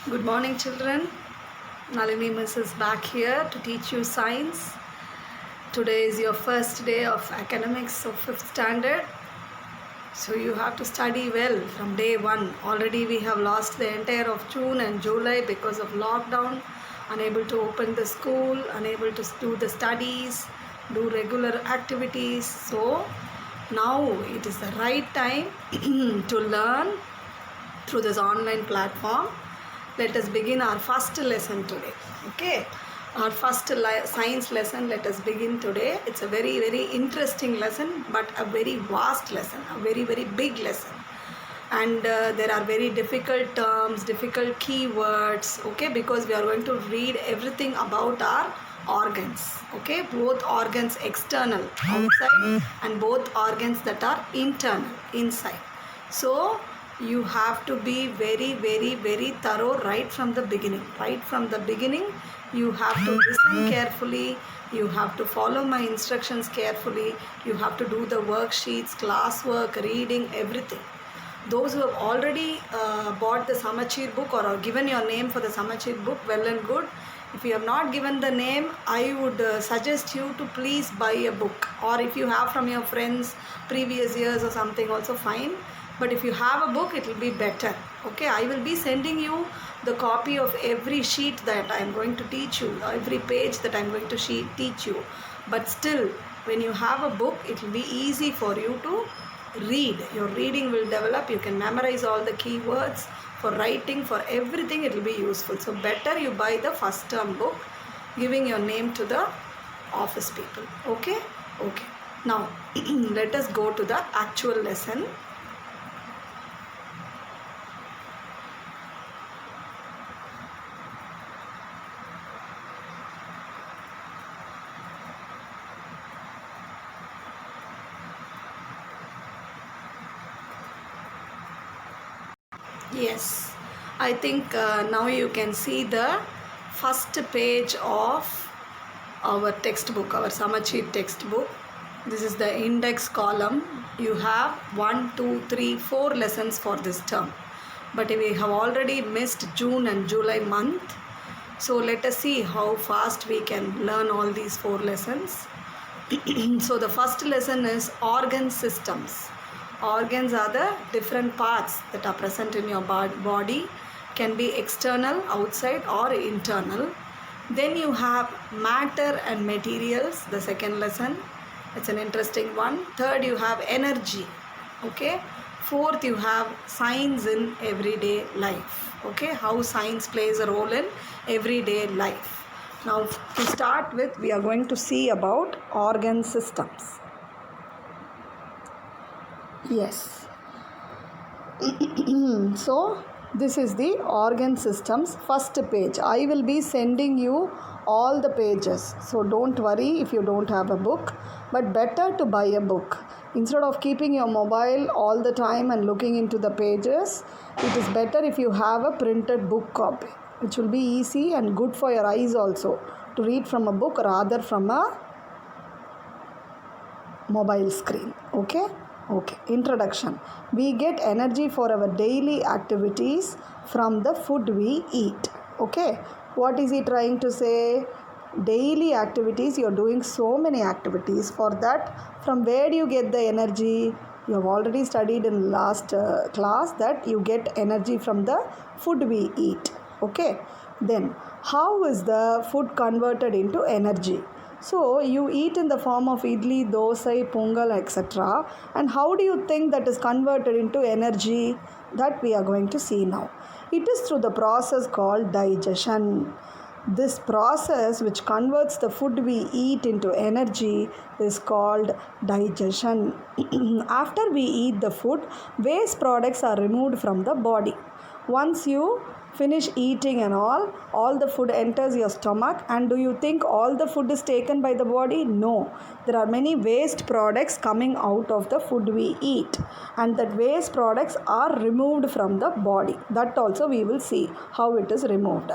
Good morning, children. Nalini Miss is back here to teach you science. Today is your first day of academics of 5th standard. So you have to study well from day one. Already we have lost the entire of June and July because of lockdown, unable to open the school, unable to do the studies, do regular activities. So now it is the right time to learn through this online platform. Let us begin our first lesson today. Okay, our first science lesson, let us begin today. It's a very interesting lesson, but a very vast lesson, a very big lesson. And there are very difficult terms, difficult keywords, okay, because we are going to read everything about our organs, okay, both organs external outside and both organs that are internal inside. So you have to be very thorough right from the beginning. Right from the beginning you have to listen carefully, you have to follow my instructions carefully, you have to do the worksheets, classwork, reading, everything. Those who have already bought the Samachir book or given your name for the Samachir book, well and good. If you have not given the name, I would suggest you to please buy a book, or if you have from your friends previous years or something, also fine. But if you have a book, it will be better. Okay, I will be sending you the copy of every sheet that I am going to teach you, every page that I am going to teach you. But still, when you have a book, it will be easy for you to read. Your reading will develop. You can memorize all the keywords. For writing, for everything, it will be useful. So better you buy the first term book, giving your name to the office people. Okay. Now let us go to the actual lesson. Yes, I think now you can see the first page of our textbook, our Samachir textbook. This is the index column. You have 1, 2, 3, 4 lessons for this term. But we have already missed June and July month. So let us see how fast we can learn all these 4 lessons. So the first lesson is organ systems. Organs are the different parts that are present in your body, can be external, outside, or internal. Then you have matter and materials, the second lesson. It's an interesting one. Third, you have energy. Okay. Fourth, you have science in everyday life. Okay, how science plays a role in everyday life. Now to start with, we are going to see about organ systems. Yes. So this is the organ systems first page. I will be sending you all the pages, so don't worry if you don't have a book, but better to buy a book. Instead of keeping your mobile all the time and looking into the pages, it is better if you have a printed book copy, which will be easy and good for your eyes also, to read from a book rather from a mobile screen. Okay. Introduction. We get energy for our daily activities from the food we eat. Okay, what is he trying to say? Daily activities, you are doing so many activities. For that, from where do you get the energy? You have already studied in last class that you get energy from the food we eat. Okay, then how is the food converted into energy? So you eat in the form of idli, dosa, pongal, etc. And how do you think that is converted into energy? That we are going to see now. It is through the process called digestion. This process which converts the food we eat into energy is called digestion. After we eat the food, waste products are removed from the body. Once you finish eating and all the food enters your stomach, and do you think all the food is taken by the body? No. There are many waste products coming out of the food we eat, and that waste products are removed from the body. That also we will see how it is removed.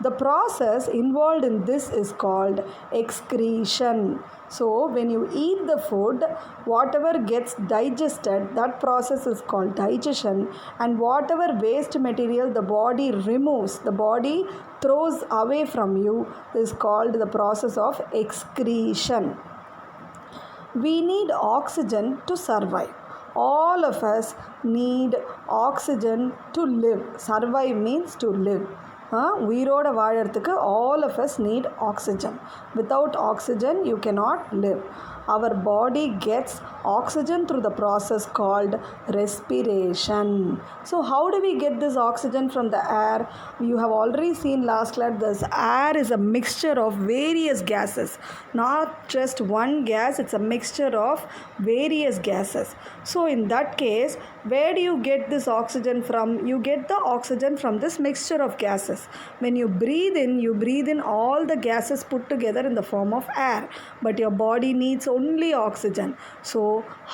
The process involved in this is called excretion. So when you eat the food, whatever gets digested, that process is called digestion, and whatever waste material the body removes, the body throws away from you, is called the process of excretion. We need oxygen to survive. All of us need oxygen to live. Survive means to live. உயிரோட வாழறதுக்கு all of us need oxygen. Without oxygen you cannot live. Our body gets oxygen through the process called respiration. So how do we get this oxygen from the air? You have already seen last class, this air is a mixture of various gases. Not just one gas, it's a mixture of various gases. So in that case, where do you get this oxygen from? You get the oxygen from this mixture of gases. When you breathe in all the gases put together in the form of air. But your body needs only oxygen. So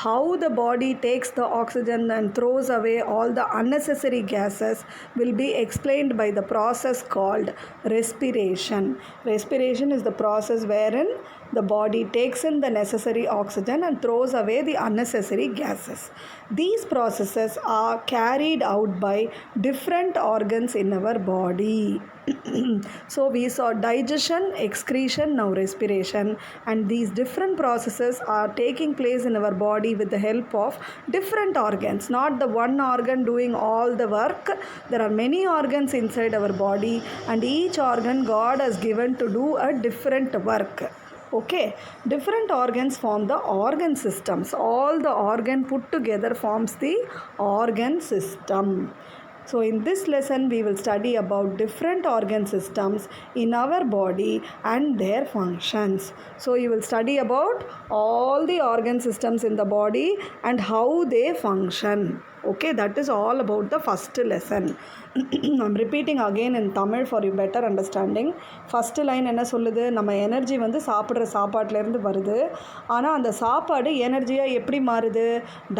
how the body takes the oxygen and throws away all the unnecessary gases will be explained by the process called respiration. Respiration is the process wherein the body takes in the necessary oxygen and throws away the unnecessary gases. These processes are carried out by different organs in our body. So we saw digestion, excretion, now respiration, and these different processes are taking place in our body with the help of different organs, not the one organ doing all the work. There are many organs inside our body, and each organ God has given to do a different work. Okay, different organs form the organ systems. All the organ put together forms the organ system. So in this lesson we will study about different organ systems in our body and their functions. So you will study about all the organ systems in the body and how they function. Okay, that is all about the first lesson. I'm repeating again in Tamil for your better understanding. First line என்ன சொல்லுது, நம்ம energy வந்து சாப்பிட்ற சாப்பாட்டிலேருந்து வருது. ஆனால் அந்த சாப்பாடு எனர்ஜியாக எப்படி மாறுது?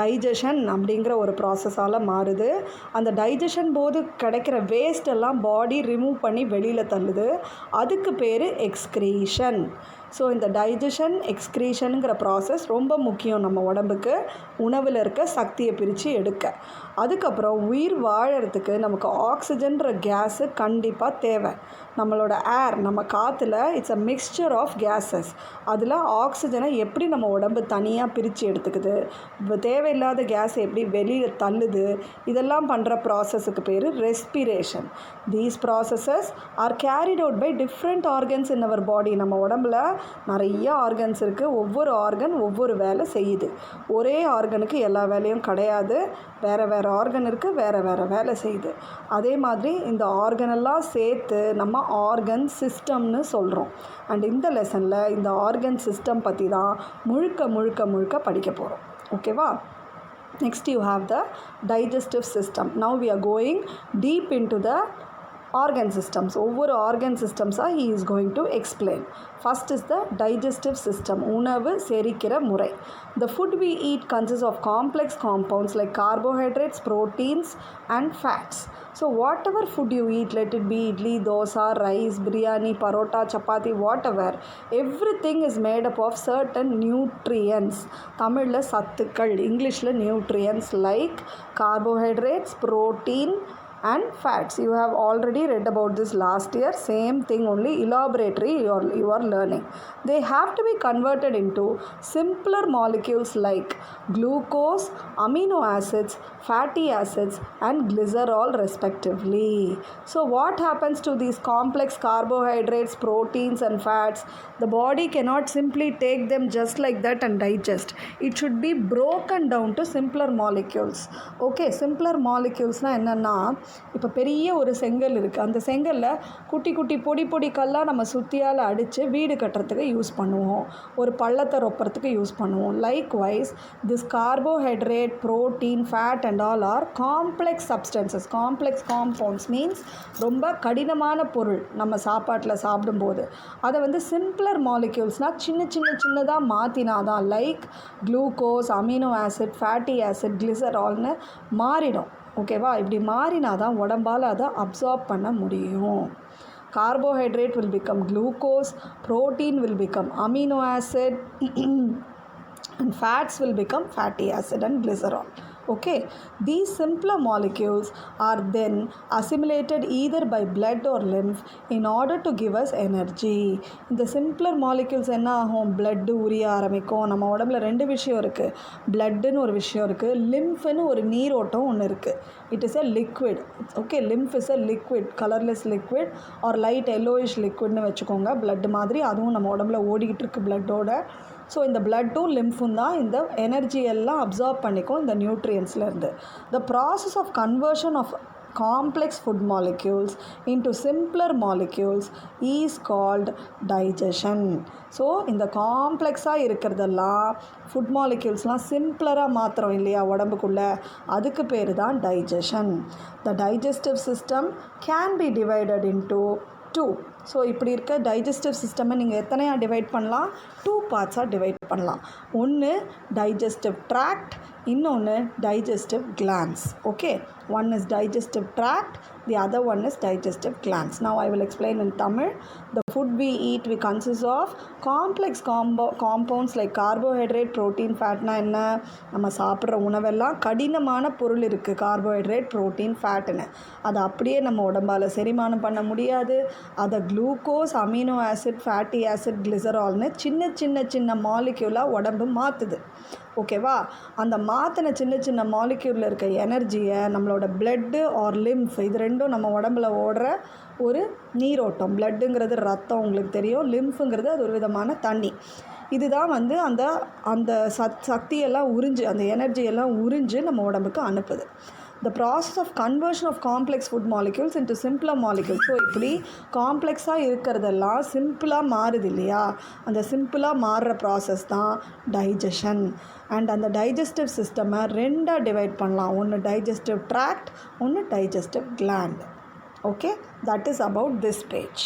டைஜஷன் அப்படிங்கிற ஒரு ப்ராசஸால் மாறுது. அந்த டைஜஷன் போது கிடைக்கிற வேஸ்ட் எல்லாம் பாடி ரிமூவ் பண்ணி வெளியில் தள்ளுது. அதுக்கு பேர் எக்ஸ்க்ரீஷன். ஸோ இந்த டைஜஷன் எக்ஸ்க்ரீஷனுங்கிற ப்ராசஸ் ரொம்ப முக்கியம் நம்ம உடம்புக்கு, உணவில் இருக்க சக்தியை பிரித்து எடுக்க. அதுக்கப்புறம் உயிர் வாழறதுக்கு நமக்கு ஆக்சிஜன்ற கேஸு கண்டிப்பாக தேவை. நம்மளோட ஏர், நம்ம காற்றுல it's a mixture of gases. அதில் ஆக்சிஜனை எப்படி நம்ம உடம்பு தனியாக பிரித்து எடுத்துக்குது, தேவையில்லாத கேஸ் எப்படி வெளியில் தள்ளுது, இதெல்லாம் பண்ணுற ப்ராசஸுக்கு பேர் respiration. These processes are carried out by different organs in our body. நம்ம உடம்புல நிறைய ஆர்கன்ஸ் இருக்குது. ஒவ்வொரு ஆர்கன் ஒவ்வொரு வேலை செய்யுது. ஒரே ஆர்கனுக்கு எல்லா வேலையும் கிடையாது. வேறு வேறு ஆர்கன் இருக்குது, வேறு வேறு வேலை செய்யுது. அதே மாதிரி இந்த ஆர்கனெல்லாம் சேர்த்து நம்ம ஆர்கன் சிஸ்டம்னு சொல்கிறோம். அண்ட் இந்த லெசனில் இந்த ஆர்கன் சிஸ்டம் பற்றி தான் முழுக்க முழுக்க முழுக்க படிக்க போகிறோம். ஓகேவா? Next you have the digestive system. Now we are going deep into the organ systems. ஒவ்வொரு organ systems-ஆக he is going to explain. First is the digestive system. உணவு செரிக்கிற முறை. The food we eat consists of complex compounds like carbohydrates, proteins and fats. So whatever food you eat, let it be idli, dosa, rice, biryani, parota, chapati, whatever, everything is made up of certain nutrients. தமிழில் சத்துக்கள், இங்கிலீஷில் nutrients like carbohydrates, protein and fats. You have already read about this last year. Same thing, only elaboratory you are learning. They have to be converted into simpler molecules like glucose, amino acids, fatty acids and glycerol respectively. So what happens to these complex carbohydrates, proteins and fats? The body cannot simply take them just like that and digest. It should be broken down to simpler molecules. Okay, simpler molecules na என்னன்னா, இப்போ பெரிய ஒரு செங்கல் இருக்குது. அந்த செங்கலில் குட்டி குட்டி பொடி பொடி கல்லாக நம்ம சுத்தியால் அடித்து வீடு கட்டுறதுக்கு யூஸ் பண்ணுவோம். ஒரு பள்ளத்தை ரொப்புறதுக்கு யூஸ் பண்ணுவோம். Likewise this carbohydrate, protein, fat and all are complex substances. Complex compounds means ரொம்ப கடினமான பொருள். நம்ம சாப்பாட்டில் சாப்பிடும்போது அதை வந்து சிம்பிளர் மாலிக்யூல்ஸ்னால் சின்னதாக மாற்றினாதான் like glucose, amino acid, fatty acid, கிளிசரால்னு மாறிடும். ஓகேவா? இப்படி மாறினா தான் உடம்பால் அதை அப்சார்ப் பண்ண முடியும். Carbohydrate will become glucose, protein will become amino acid and fats will become fatty acid and glycerol. Okay, these simpler molecules are then assimilated either by blood or lymph in order to give us energy. இந்த simpler molecules என்ன ஆகும், blood உரிய ஆரம்பிக்கும். நம்ம உடம்புல ரெண்டு விஷயம் இருக்குது, bloodன்னு ஒரு விஷயம் இருக்குது, lymphன்னு ஒரு நீரோட்டம் ஒன்று இருக்குது. It is a liquid. Okay, lymph is a liquid, colorless liquid or light yellowish liquidனு வச்சுக்கோங்க. blood மாதிரி அதுவும் நம்ம உடம்புல ஓடிக்கிட்டு இருக்குது bloodோட. ஸோ இந்த பிளட்டும் லிம்ஃபும் தான் இந்த எனர்ஜி எல்லாம் அப்சார்ப் பண்ணிக்கும் இந்த நியூட்ரியன்ஸ்லேருந்து. The process of conversion of complex food molecules into simpler molecules is called digestion. So இந்த காம்ப்ளெக்ஸாக இருக்கிறதெல்லாம் ஃபுட் மாலிக்யூல்ஸ்லாம் சிம்பிளராக மாத்திரம் இல்லையா உடம்புக்குள்ளே, அதுக்கு பேர் தான் digestion. The digestive system can be divided into 2. So இப்படி இருக்க டைஜஸ்டிவ் சிஸ்டமை நீங்கள் எத்தனையாக டிவைட் பண்ணலாம், 2 பார்ட்ஸாக டிவைட் பண்ணலாம். ஒன்று டைஜஸ்டிவ் ட்ராக்ட், இன்னொன்று digestive glands. Okay, one is digestive tract, the other one is digestive glands. Now I will explain in Tamil. The food we eat we consists of complex compounds like carbohydrate, protein, fat. என்ன நம்ம சாப்பிட்ற உணவெல்லாம் கடினமான பொருள் இருக்குது, carbohydrate, protein, ஃபேட்டுன்னு. அதை அப்படியே நம்ம உடம்பால் செரிமானம் பண்ண முடியாது. அதை glucose, amino acid, fatty acid, கிளிசரால்னு சின்ன சின்ன சின்ன மாலிக்யூலாக உடம்பு மாற்றுது. ஓகேவா, அந்த மாற்றின சின்ன சின்ன மாலிக்யூலில் இருக்க எனர்ஜியை நம்மளோட பிளட்டு ஆர் லிம்ஃப், இது ரெண்டும் நம்ம உடம்புல ஓடுற ஒரு நீரோட்டம். பிளட்டுங்கிறது ரத்தம் உங்களுக்கு தெரியும், லிம்ஃபுங்கிறது அது ஒரு விதமான தண்ணி. இதுதான் வந்து அந்த அந்த சக்தியெல்லாம் உறிஞ்சு, அந்த எனர்ஜியெல்லாம் உறிஞ்சு நம்ம உடம்புக்கு அனுப்புது. The process of conversion of complex food molecules into simpler molecules. So இப்படி காம்ப்ளெக்ஸாக இருக்கிறதெல்லாம் சிம்பிளாக மாறுது இல்லையா, அந்த சிம்பிளாக மாறுற ப்ராசஸ் தான் டைஜஷன். அண்ட் அந்த டைஜஸ்டிவ் சிஸ்டமை ரெண்டாக டிவைட் பண்ணலாம், ஒன்று டைஜஸ்டிவ் ட்ராக்ட், ஒன்று digestive gland. Okay, that is about this page.